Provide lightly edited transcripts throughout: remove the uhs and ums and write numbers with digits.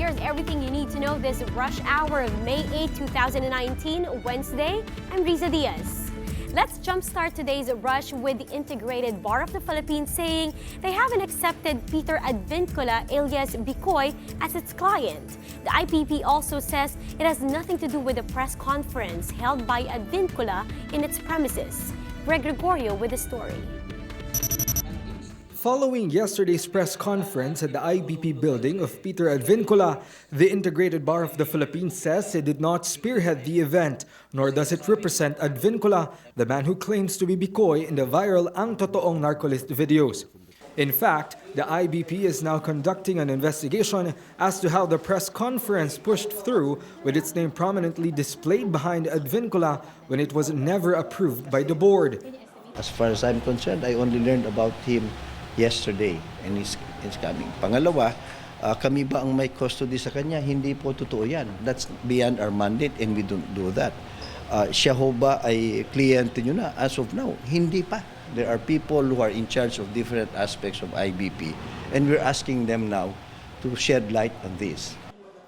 here's everything you need to know this rush hour of May 8, 2019, Wednesday. I'm Riza Diaz. Let's jumpstart today's rush with the Integrated Bar of the Philippines saying they haven't accepted Peter Advincula alias Bikoy as its client. The IPP also says it has nothing to do with the press conference held by Advincula in its premises. Greg Gregorio with the story. Following yesterday's press conference at the IBP building of Peter Advincula, the Integrated Bar of the Philippines says it did not spearhead the event, nor does it represent Advincula, the man who claims to be Bikoy in the viral Ang Totoong Narcolist videos. In fact, the IBP is now conducting an investigation as to how the press conference pushed through with its name prominently displayed behind Advincula when it was never approved by the board. As far as I'm concerned, I only learned about him yesterday and he's coming. Pangalawa, kami ba ang may custody sa kanya? Hindi po totoo yan. That's beyond our mandate and we don't do that. Siya ho ba ay kliyente nyo na? As of now, hindi pa. There are people who are in charge of different aspects of IBP and we're asking them now to shed light on this.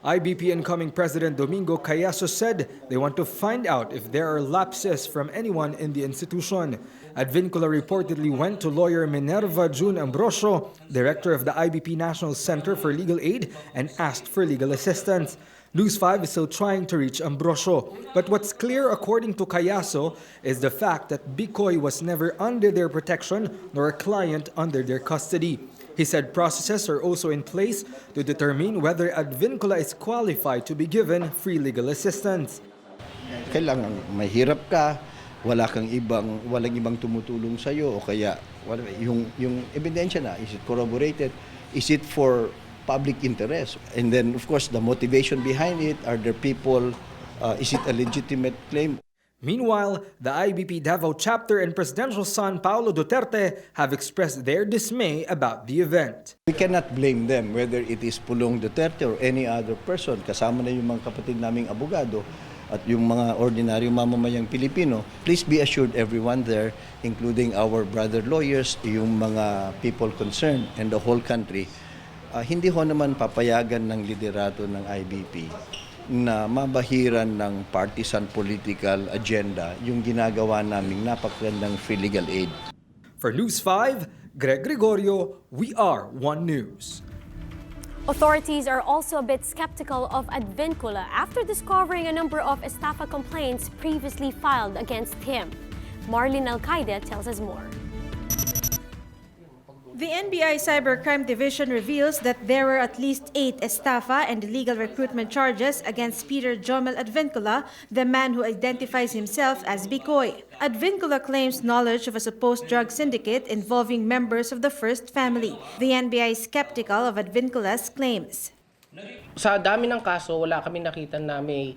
IBP incoming President Domingo Cayaso said they want to find out if there are lapses from anyone in the institution. Advincula reportedly went to lawyer Minerva June Ambrosio, director of the IBP National Center for Legal Aid, and asked for legal assistance. News 5 is still trying to reach Ambrosio. But what's clear according to Cayaso is the fact that Bikoy was never under their protection nor a client under their custody. He said processes are also in place to determine whether Advincula is qualified to be given free legal assistance. Kailangan mahirap ka, walang ibang tumutulong sa iyo o kaya yung ebidensya na, is it corroborated, is it for public interest, and then of course the motivation behind it, are there people, is it a legitimate claim? Meanwhile, the IBP Davao chapter and presidential son Paulo Duterte have expressed their dismay about the event. We cannot blame them, whether it is Pulong Duterte or any other person. Kasama na yung mga kapatid naming abogado at yung mga ordinaryong mamamayang Pilipino. Please be assured everyone there, including our brother lawyers, yung mga people concerned and the whole country, hindi ho naman papayagan ng liderato ng IBP na mabahiran ng partisan political agenda yung ginagawa naming napakagandang free legal aid. For News 5, Greg Gregorio, we are One News. Authorities are also a bit skeptical of Advincula after discovering a number of estafa complaints previously filed against him. Marlene Alcaide tells us more. The NBI Cybercrime Division reveals that there were at least 8 estafa and illegal recruitment charges against Peter Jomel Advincula, the man who identifies himself as Bikoy. Advincula claims knowledge of a supposed drug syndicate involving members of the First Family. The NBI is skeptical of Advincula's claims. Sa dami ng kaso, wala kami nakita na may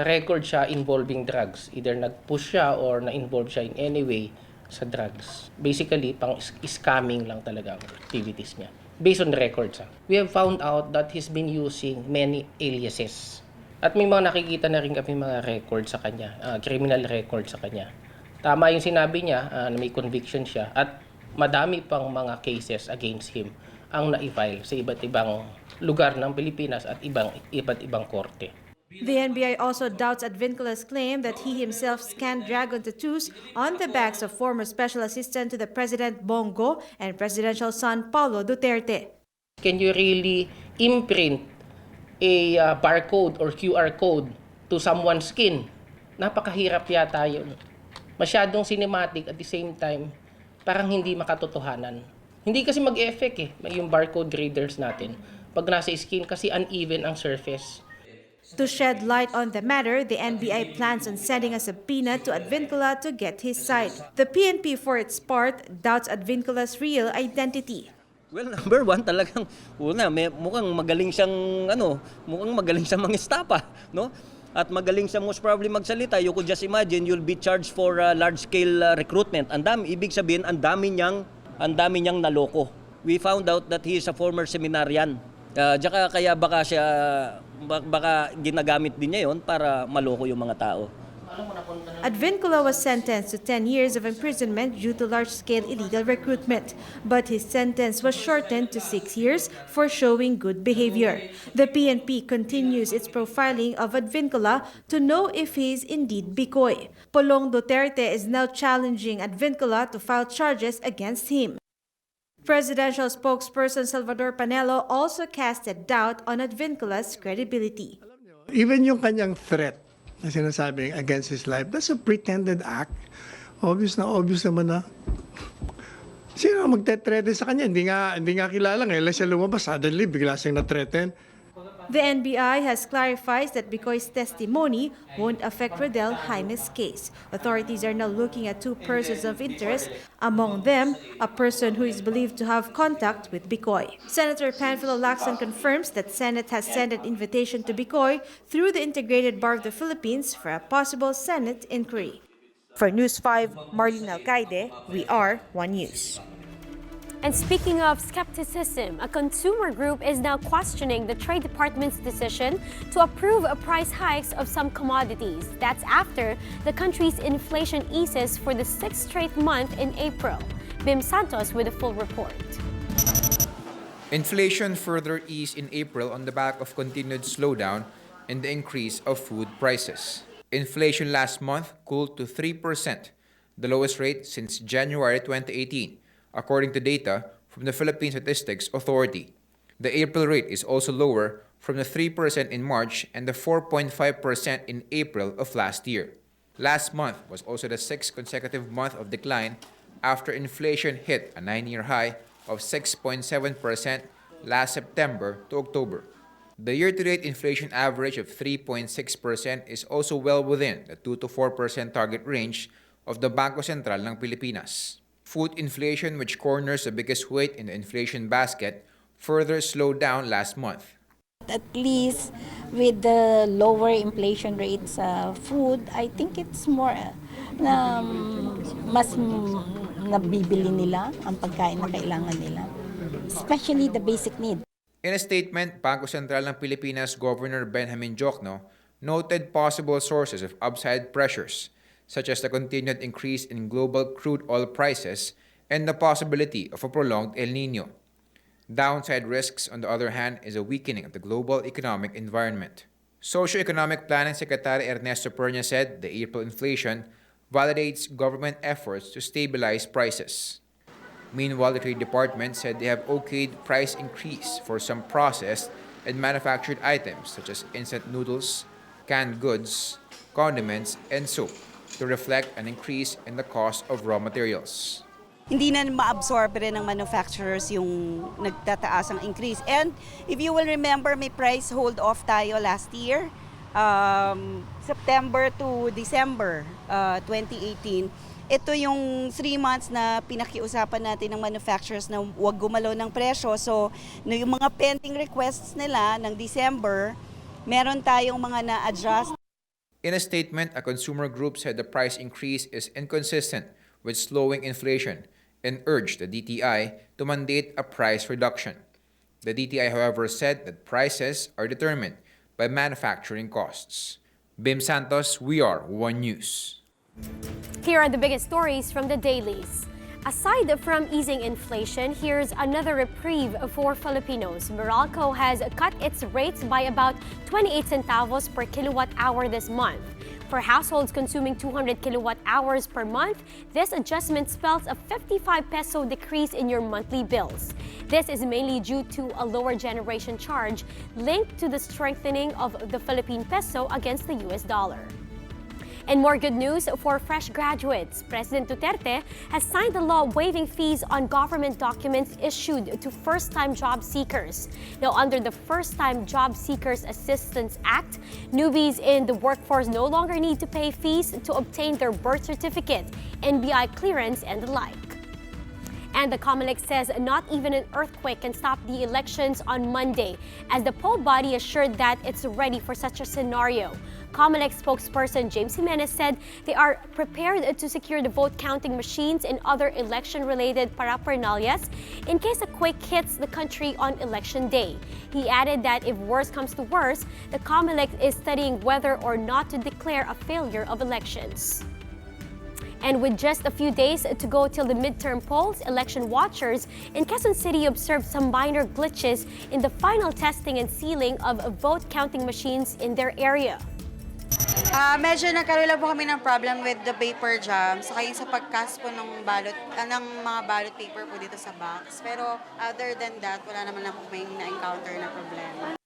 record siya involving drugs. Either nag-push siya or na-involve siya in any way sa drugs. Basically, pang scamming lang talaga ang activities niya. Based on the records. We have found out that he's been using many aliases. At may mga nakikita na rin kami mga records sa kanya, criminal records sa kanya. Tama yung sinabi niya na may conviction siya at madami pang mga cases against him ang na-file sa iba't ibang lugar ng Pilipinas at iba't ibang korte. The NBI also doubts Advincula's claim that he himself scanned dragon tattoos on the backs of former Special Assistant to the President Bongo and presidential son Paulo Duterte. Can you really imprint a barcode or QR code to someone's skin? Napakahirap yata yun. Masyadong cinematic at the same time, parang hindi makatotohanan. Hindi kasi mag-effect yung barcode readers natin. Pag nasa skin kasi uneven ang surface. To shed light on the matter, the NBI plans on sending a subpoena to Advincula to get his side. The PNP, for its part, doubts Advincula's real identity. Well, number one, talagang mukhang magaling siyang mukhang magaling siyang mangestapa, no? At magaling siyang most probably magsalita. You could just imagine you'll be charged for large-scale recruitment. Ibig sabihin, ang dami niyang naloko. We found out that he is a former seminarian. Kaya baka ginagamit din niya yon para maloko yung mga tao. Advincula was sentenced to 10 years of imprisonment due to large-scale illegal recruitment, but his sentence was shortened to 6 years for showing good behavior. The PNP continues its profiling of Advincula to know if he is indeed Bikoy. Pulong Duterte is now challenging Advincula to file charges against him. Presidential spokesperson Salvador Panelo also casted doubt on Advincula's credibility. Even yung kanyang threat na sinasabing against his life, that's a pretended act. Obvious naman na. Sino magte-threaten sa kanya? Hindi nga kilala. Ngayon siya lumabas, suddenly bigla siyang na-threaten. The NBI has clarified that Bikoy's testimony won't affect Rodel Jaime's case. Authorities are now looking at 2 persons of interest, among them a person who is believed to have contact with Bikoy. Senator Panfilo Lacson confirms that Senate has sent an invitation to Bikoy through the Integrated Bar of the Philippines for a possible Senate inquiry. For News 5, Marlene Alcaide, we are One News. And speaking of skepticism, a consumer group is now questioning the Trade Department's decision to approve price hikes of some commodities. That's after the country's inflation eases for the 6th straight month in April. Bim Santos with a full report. Inflation further eased in April on the back of continued slowdown in the increase of food prices. Inflation last month cooled to 3%, the lowest rate since January 2018. According to data from the Philippine Statistics Authority. The April rate is also lower from the 3% in March and the 4.5% in April of last year. Last month was also the 6th consecutive month of decline after inflation hit a 9-year high of 6.7% last September to October. The year-to-date inflation average of 3.6% is also well within the 2 to 4% target range of the Bangko Sentral ng Pilipinas. Food inflation, which corners the biggest weight in the inflation basket, further slowed down last month. At least with the lower inflation rates food, I think it's more mas nabibili nila ang pagkain na kailangan nila, especially the basic need. In a statement, Bangko Sentral ng Pilipinas Governor Benjamin Jocno noted possible sources of upside pressures, such as the continued increase in global crude oil prices and the possibility of a prolonged El Nino. Downside risks, on the other hand, is a weakening of the global economic environment. Socioeconomic Planning Secretary Ernesto Pernia said the April inflation validates government efforts to stabilize prices. Meanwhile, the Trade Department said they have okayed price increase for some processed and manufactured items such as instant noodles, canned goods, condiments, and soap, to reflect an increase in the cost of raw materials. Hindi na ma-absorb rin ng manufacturers yung nagtataas ang increase. And if you will remember, may price hold off tayo last year, September to December 2018. Ito yung 3 months na pinakiusapan natin ng manufacturers na huwag gumalaw ng presyo. So, yung mga pending requests nila ng December, meron tayong mga na-adjust. In a statement, a consumer group said the price increase is inconsistent with slowing inflation and urged the DTI to mandate a price reduction. The DTI, however, said that prices are determined by manufacturing costs. Bim Santos, we are One News. Here are the biggest stories from the dailies. Aside from easing inflation, here's another reprieve for Filipinos. Meralco has cut its rates by about 28 centavos per kilowatt hour this month. For households consuming 200 kilowatt hours per month, this adjustment spells a 55 peso decrease in your monthly bills. This is mainly due to a lower generation charge linked to the strengthening of the Philippine peso against the US dollar. And more good news for fresh graduates. President Duterte has signed a law waiving fees on government documents issued to first-time job seekers. Now, under the First-Time Job Seekers Assistance Act, newbies in the workforce no longer need to pay fees to obtain their birth certificate, NBI clearance, and the like. And the Comelec says not even an earthquake can stop the elections on Monday, as the poll body assured that it's ready for such a scenario. Comelec spokesperson James Jimenez said they are prepared to secure the vote counting machines and other election-related paraphernalias in case a quake hits the country on election day. He added that if worse comes to worse, the Comelec is studying whether or not to declare a failure of elections. And with just a few days to go till the midterm polls, election watchers in Quezon City observed some minor glitches in the final testing and sealing of vote counting machines in their area. Medyo nagkaroon lang po kami ng problem with the paper jam, saka yung sa pagcast po ng mga ballot paper po dito sa box. Pero other than that, wala naman na po may na-encounter na problema.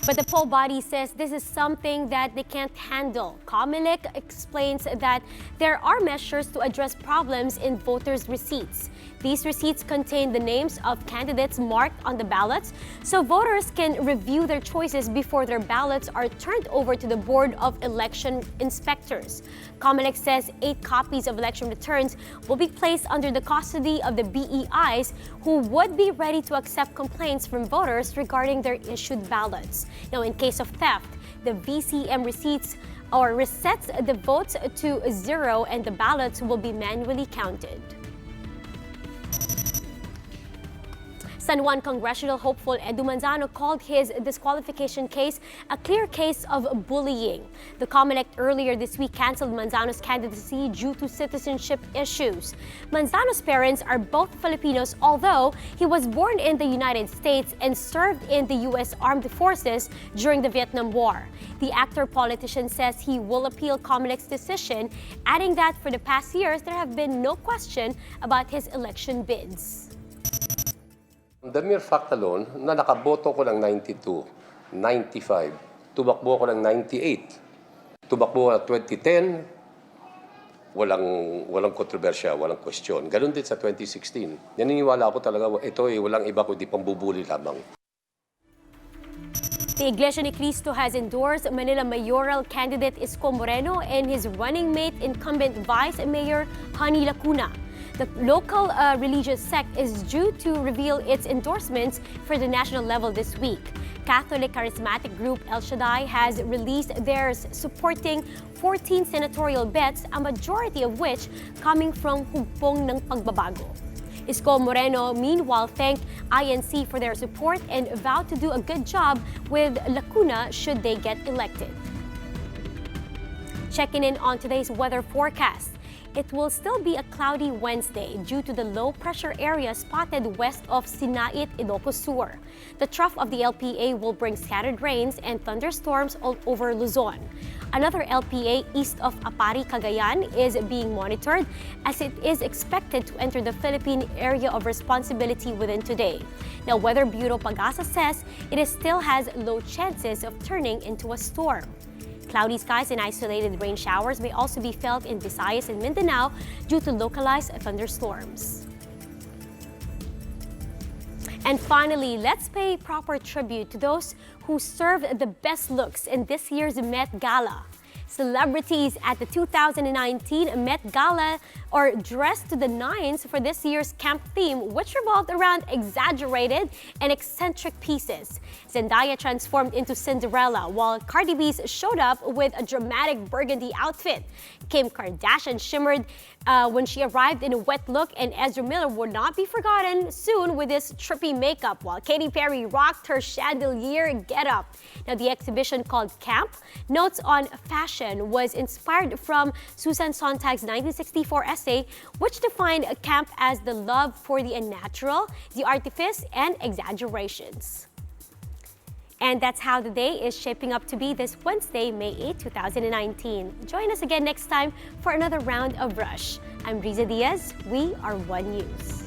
But the poll body says this is something that they can't handle. Comelec explains that there are measures to address problems in voters' receipts. These receipts contain the names of candidates marked on the ballots, so voters can review their choices before their ballots are turned over to the Board of Election Inspectors. Comelec says 8 copies of election returns will be placed under the custody of the BEIs, who would be ready to accept complaints from voters regarding their issued ballots. Now, in case of theft, the VCM receipts or resets the votes to 0 and the ballots will be manually counted. San Juan congressional hopeful Edu Manzano called his disqualification case a clear case of bullying. The Comelec earlier this week canceled Manzano's candidacy due to citizenship issues. Manzano's parents are both Filipinos, although he was born in the United States and served in the U.S. Armed Forces during the Vietnam War. The actor-politician says he will appeal Comelec's decision, adding that for the past years there have been no question about his election bids. The mere fact alone na nakaboto ko ng 92, 95, tumakbo ko ng 98, tumakbo ko ng 2010, walang kontrobersya, walang question. Ganon din sa 2016. Naniniwala ako talaga, ito ay walang iba kundi pambubuli lamang. The Iglesia ni Cristo has endorsed Manila mayoral candidate Isko Moreno and his running mate incumbent Vice Mayor Honey Lacuna. The local religious sect is due to reveal its endorsements for the national level this week. Catholic charismatic group El Shaddai has released theirs, supporting 14 senatorial bets, a majority of which coming from hugpong ng pagbabago. Isko Moreno, meanwhile, thanked INC for their support and vowed to do a good job with Lacuna should they get elected. Checking in on today's weather forecast. It will still be a cloudy Wednesday due to the low-pressure area spotted west of Sinait, Ilocos Sur. The trough of the LPA will bring scattered rains and thunderstorms all over Luzon. Another LPA east of Apari, Cagayan is being monitored as it is expected to enter the Philippine area of responsibility within today. Now, Weather Bureau Pagasa says it still has low chances of turning into a storm. Cloudy skies and isolated rain showers may also be felt in Visayas and Mindanao due to localized thunderstorms. And finally, let's pay proper tribute to those who served the best looks in this year's Met Gala. Celebrities at the 2019 Met Gala are dressed to the nines for this year's camp theme, which revolved around exaggerated and eccentric pieces. Zendaya transformed into Cinderella, while Cardi B showed up with a dramatic burgundy outfit. Kim Kardashian shimmered when she arrived in a wet look, and Ezra Miller would not be forgotten soon with his trippy makeup, while Katy Perry rocked her chandelier getup. Now, the exhibition called Camp Notes on Fashion was inspired from Susan Sontag's 1964 essay, which defined camp as the love for the unnatural, the artifice, and exaggerations. And that's how the day is shaping up to be this Wednesday, May 8, 2019. Join us again next time for another round of Rush. I'm Riza Diaz. We are One News.